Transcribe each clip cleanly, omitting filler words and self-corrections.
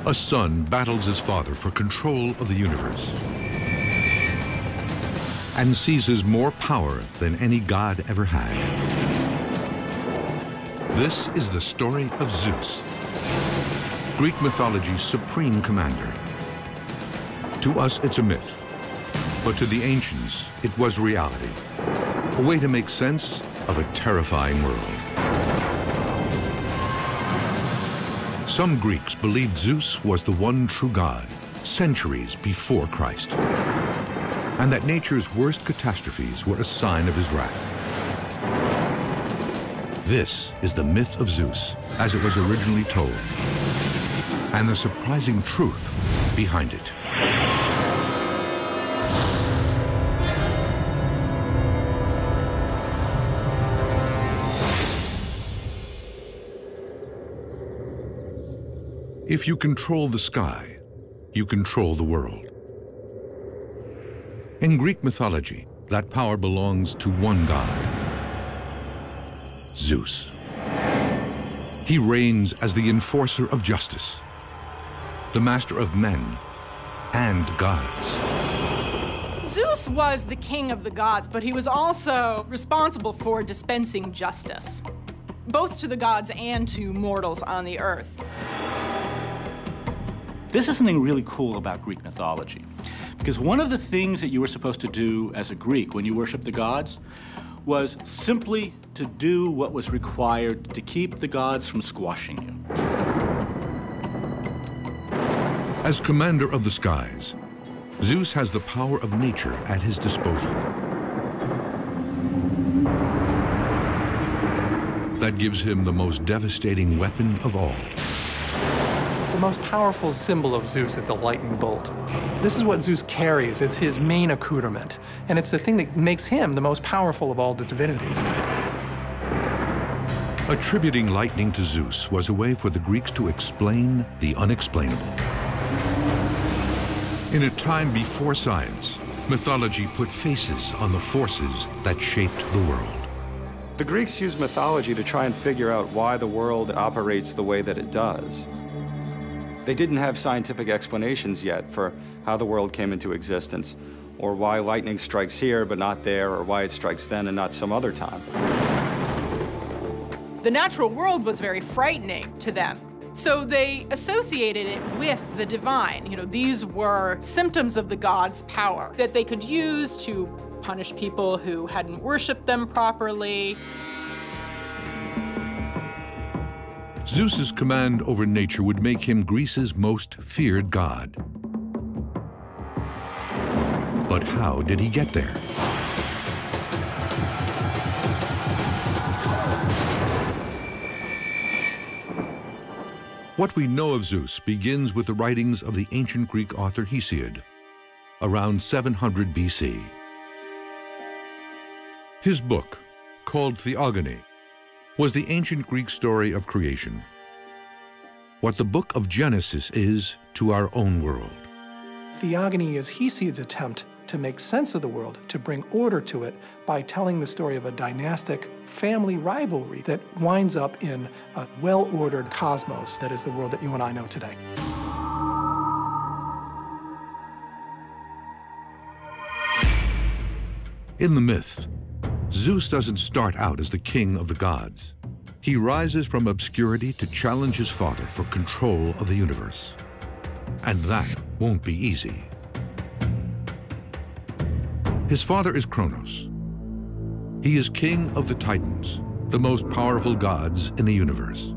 A son battles his father for control of the universe and seizes more power than any god ever had. This is the story of Zeus, Greek mythology's supreme commander. To us, it's a myth, but to the ancients, it was reality, a way to make sense of a terrifying world. Some Greeks believed Zeus was the one true god, centuries before Christ, and that nature's worst catastrophes were a sign of his wrath. This is the myth of Zeus, as it was originally told, and the surprising truth behind it. If you control the sky, you control the world. In Greek mythology, that power belongs to one god, Zeus. He reigns as the enforcer of justice, the master of men and gods. Zeus was the king of the gods, but he was also responsible for dispensing justice, both to the gods and to mortals on the earth. This is something really cool about Greek mythology, because one of the things that you were supposed to do as a Greek when you worshiped the gods was simply to do what was required to keep the gods from squashing you. As commander of the skies, Zeus has the power of nature at his disposal. That gives him the most devastating weapon of all. The most powerful symbol of Zeus is the lightning bolt. This is what Zeus carries. It's his main accoutrement, and it's the thing that makes him the most powerful of all the divinities. Attributing lightning to Zeus was a way for the Greeks to explain the unexplainable. In a time before science, mythology put faces on the forces that shaped the world. The Greeks used mythology to try and figure out why the world operates the way that it does. They didn't have scientific explanations yet for how the world came into existence, or why lightning strikes here but not there, or why it strikes then and not some other time. The natural world was very frightening to them, so they associated it with the divine. You know, these were symptoms of the gods' power that they could use to punish people who hadn't worshipped them properly. Zeus's command over nature would make him Greece's most feared god. But how did he get there? What we know of Zeus begins with the writings of the ancient Greek author Hesiod, around 700 BC. His book, called Theogony, was the ancient Greek story of creation, what the book of Genesis is to our own world. Theogony is Hesiod's attempt to make sense of the world, to bring order to it by telling the story of a dynastic family rivalry that winds up in a well-ordered cosmos that is the world that you and I know today. In the myth, Zeus doesn't start out as the king of the gods. He rises from obscurity to challenge his father for control of the universe. And that won't be easy. His father is Kronos. He is king of the Titans, the most powerful gods in the universe.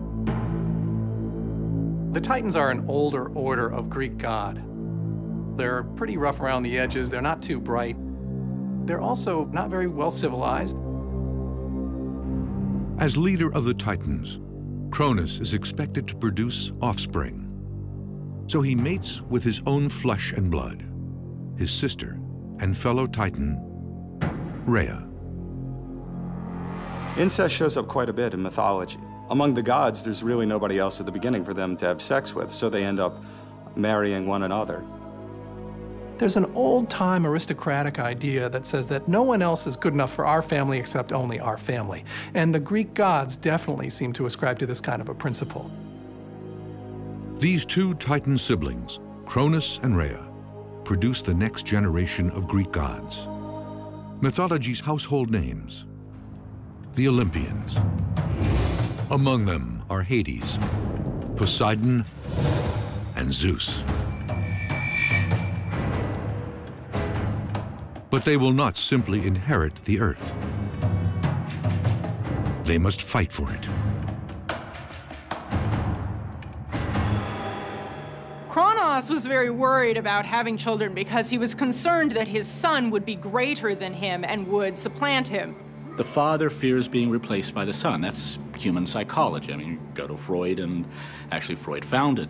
The Titans are an older order of Greek god. They're pretty rough around the edges. They're not too bright. They're also not very well civilized. As leader of the Titans, Cronus is expected to produce offspring. So he mates with his own flesh and blood, his sister and fellow Titan, Rhea. Incest shows up quite a bit in mythology. Among the gods, there's really nobody else at the beginning for them to have sex with, so they end up marrying one another. There's an old-time aristocratic idea that says that no one else is good enough for our family except only our family. And the Greek gods definitely seem to ascribe to this kind of a principle. These two Titan siblings, Cronus and Rhea, produced the next generation of Greek gods. Mythology's household names, the Olympians. Among them are Hades, Poseidon, and Zeus. But they will not simply inherit the earth. They must fight for it. Kronos was very worried about having children because he was concerned that his son would be greater than him and would supplant him. The father fears being replaced by the son. That's human psychology. I mean, you go to Freud, and actually Freud found it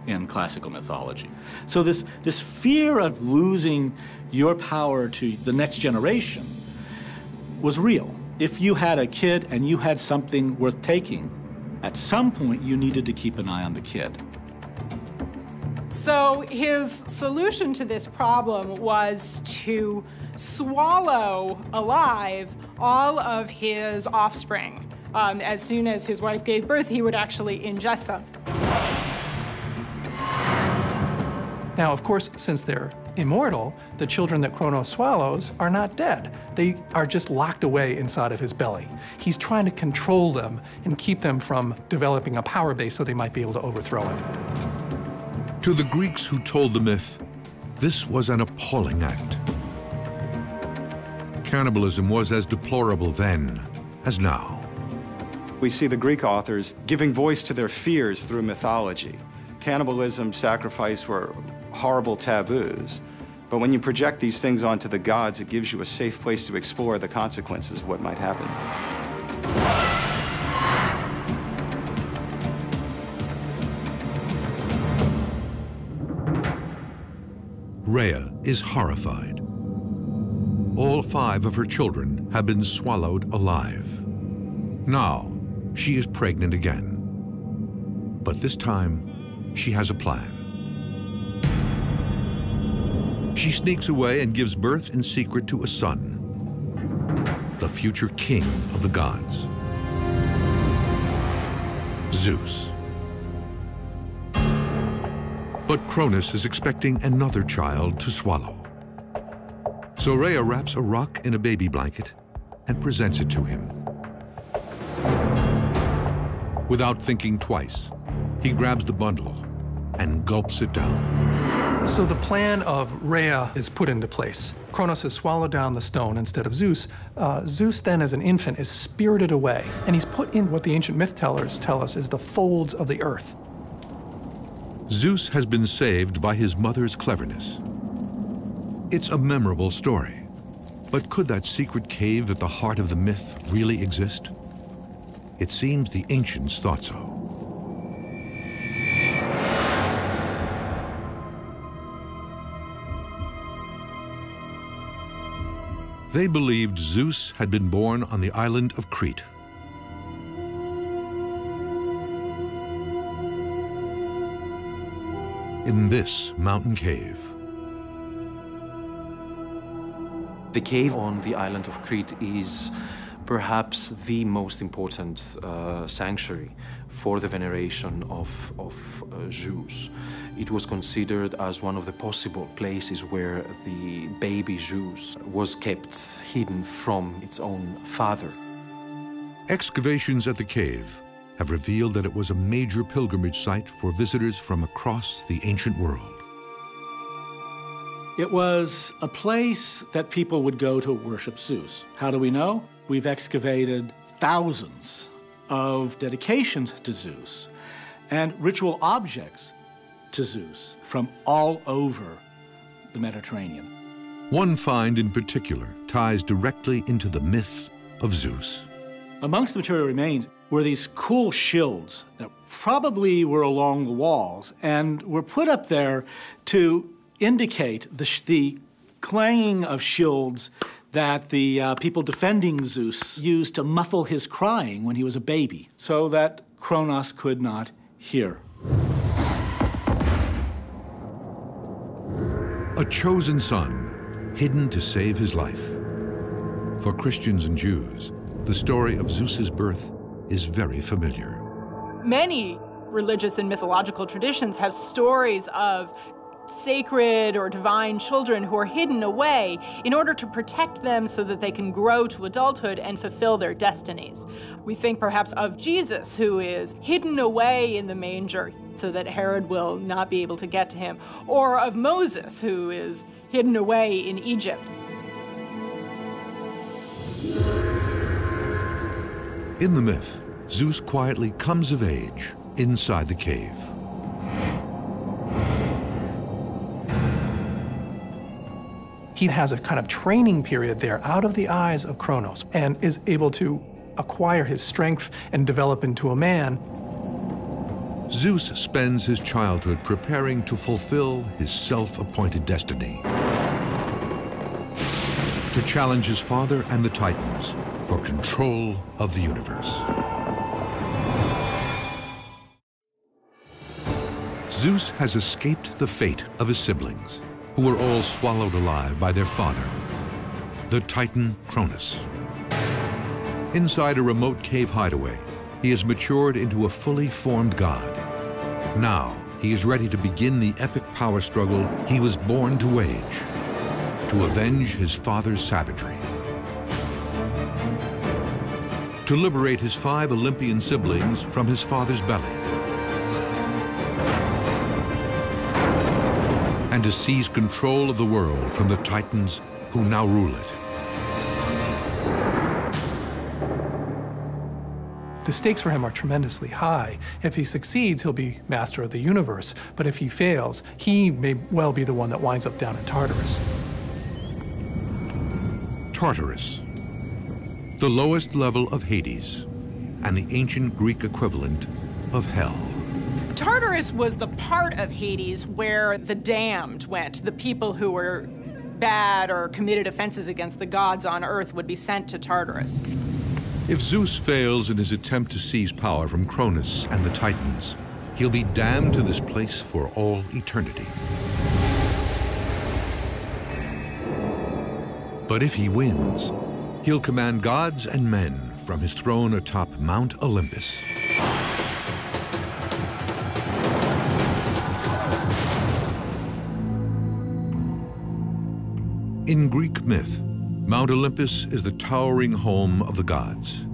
in classical mythology. So this fear of losing your power to the next generation was real. If you had a kid and you had something worth taking, at some point you needed to keep an eye on the kid. So his solution to this problem was to swallow alive all of his offspring. As soon as his wife gave birth, he would actually ingest them. Now, of course, since they're immortal, the children that Kronos swallows are not dead. They are just locked away inside of his belly. He's trying to control them and keep them from developing a power base so they might be able to overthrow him. To the Greeks who told the myth, this was an appalling act. Cannibalism was as deplorable then as now. We see the Greek authors giving voice to their fears through mythology. Cannibalism, sacrifice were horrible taboos. But when you project these things onto the gods, it gives you a safe place to explore the consequences of what might happen. Rhea is horrified. All 5 of her children have been swallowed alive. Now, she is pregnant again. But this time, she has a plan. She sneaks away and gives birth in secret to a son, the future king of the gods, Zeus. But Cronus is expecting another child to swallow. So Rhea wraps a rock in a baby blanket and presents it to him. Without thinking twice, he grabs the bundle and gulps it down. So the plan of Rhea is put into place. Kronos has swallowed down the stone instead of Zeus. Zeus then, as an infant, is spirited away, and he's put in what the ancient myth tellers tell us is the folds of the earth. Zeus has been saved by his mother's cleverness. It's a memorable story, but could that secret cave at the heart of the myth really exist? It seems the ancients thought so. They believed Zeus had been born on the island of Crete. In this mountain cave. The cave on the island of Crete is perhaps the most important sanctuary for the veneration of Zeus. It was considered as one of the possible places where the baby Zeus was kept hidden from its own father. Excavations at the cave have revealed that it was a major pilgrimage site for visitors from across the ancient world. It was a place that people would go to worship Zeus. How do we know? We've excavated thousands of dedications to Zeus and ritual objects to Zeus from all over the Mediterranean. One find in particular ties directly into the myth of Zeus. Amongst the material remains were these cool shields that probably were along the walls and were put up there to indicate the clanging of shields that the people defending Zeus used to muffle his crying when he was a baby, so that Kronos could not hear. A chosen son, hidden to save his life. For Christians and Jews, the story of Zeus's birth is very familiar. Many Religious and mythological traditions have stories of sacred or divine children who are hidden away in order to protect them so that they can grow to adulthood and fulfill their destinies. We think perhaps of Jesus, who is hidden away in the manger so that Herod will not be able to get to him, or of Moses, who is hidden away in Egypt. In the myth, Zeus quietly comes of age inside the cave. He has a kind of training period there out of the eyes of Kronos and is able to acquire his strength and develop into a man. Zeus spends his childhood preparing to fulfill his self-appointed destiny, to challenge his father and the Titans for control of the universe. Zeus has escaped the fate of his siblings, who were all swallowed alive by their father, the Titan Cronus. Inside a remote cave hideaway, he has matured into a fully formed god. Now, he is ready to begin the epic power struggle he was born to wage, to avenge his father's savagery, to liberate his 5 Olympian siblings from his father's belly, and to seize control of the world from the Titans who now rule it. The stakes for him are tremendously high. If he succeeds, he'll be master of the universe. But if he fails, he may well be the one that winds up down in Tartarus. Tartarus, the lowest level of Hades, and the ancient Greek equivalent of hell. Tartarus was the part of Hades where the damned went. The people who were bad or committed offenses against the gods on Earth would be sent to Tartarus. If Zeus fails in his attempt to seize power from Cronus and the Titans, he'll be damned to this place for all eternity. But if he wins, he'll command gods and men from his throne atop Mount Olympus. In Greek myth, Mount Olympus is the towering home of the gods,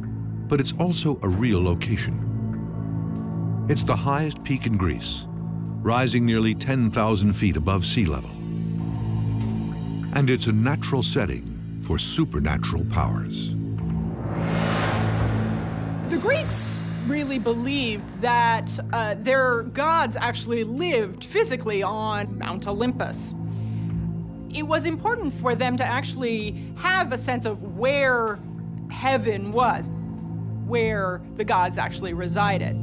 but it's also a real location. It's the highest peak in Greece, rising nearly 10,000 feet above sea level. And it's a natural setting for supernatural powers. The Greeks really believed that their gods actually lived physically on Mount Olympus. It was important for them to actually have a sense of where heaven was, where the gods actually resided.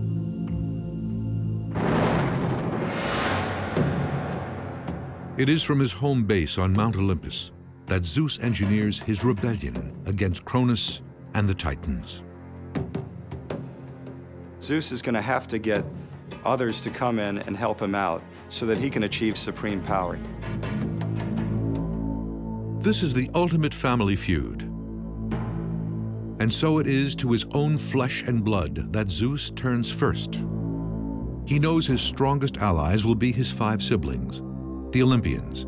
It is from his home base on Mount Olympus that Zeus engineers his rebellion against Cronus and the Titans. Zeus is going to have to get others to come in and help him out so that he can achieve supreme power. This is the ultimate family feud. And so it is to his own flesh and blood that Zeus turns first. He knows his strongest allies will be his 5 siblings, the Olympians,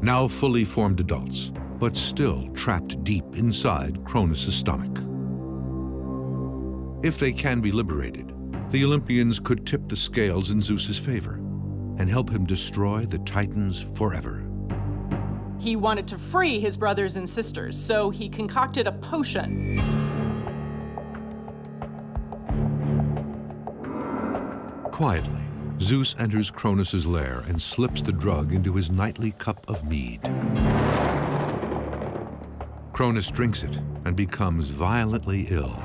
now fully formed adults, but still trapped deep inside Cronus' stomach. If they can be liberated, the Olympians could tip the scales in Zeus's favor and help him destroy the Titans forever. He wanted to free his brothers and sisters, so he concocted a potion. Quietly, Zeus enters Cronus' lair and slips the drug into his nightly cup of mead. Cronus drinks it and becomes violently ill.